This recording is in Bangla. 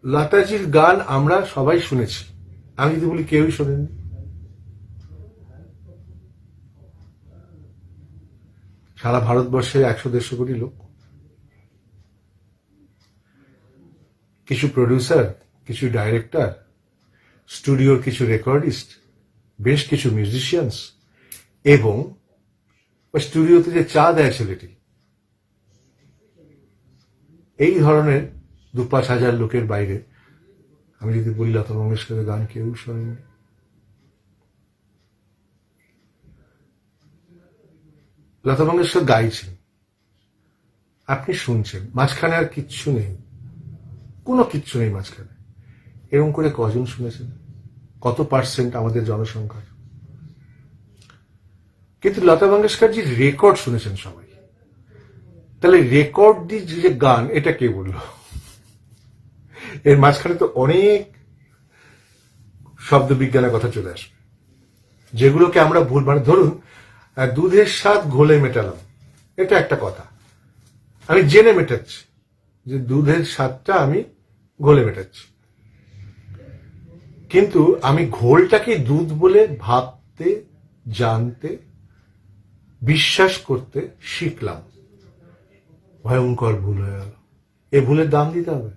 লতাজির গান আমরা সবাই শুনেছি, আমি যদি বলি কেউই শোনেনি। সারা ভারতবর্ষে 100-150 কোটি লোক, কিছু প্রডিউসার, কিছু ডাইরেক্টর, স্টুডিওর কিছু রেকর্ডিস্ট, বেশ কিছু মিউজিশিয়ানস, এবং স্টুডিওতে যে চা দেয় ছেলেটি, এই ধরনের 2-5 হাজার লোকের বাইরে আমি যদি বলি লতা মঙ্গেশকরের গান কেউ শোনেনি। লতা মঙ্গেশকর গাইছেন, আপনি শুনছেন, মাঝখানে আর কিচ্ছু নেই, কোনো কিচ্ছু নেই মাঝখানে। এরকম করে কজন শুনেছেন? কত পার্সেন্ট আমাদের জনসংখ্যার? কিন্তু লতা মঙ্গেশকরজির রেকর্ড শুনেছেন সবাই। তাহলে রেকর্ড দি যে গান, এটা কে বলল? এর মাঝখানে তো অনেক শব্দ বিজ্ঞানের কথা চলে আসবে, যেগুলোকে আমরা ভুল, মানে ধরুন দুধের স্বাদ ঘোলে মেটালাম, এটা একটা কথা, আমি জেনে মেটাচ্ছি যে দুধের স্বাদটা আমি ঘোলে মেটাচ্ছি, কিন্তু আমি ঘোলটাকে দুধ বলে ভাবতে, জানতে, বিশ্বাস করতে শিখলাম, ভয়ঙ্কর ভুল হয়ে গেল। এ ভুলের দাম দিতে হবে।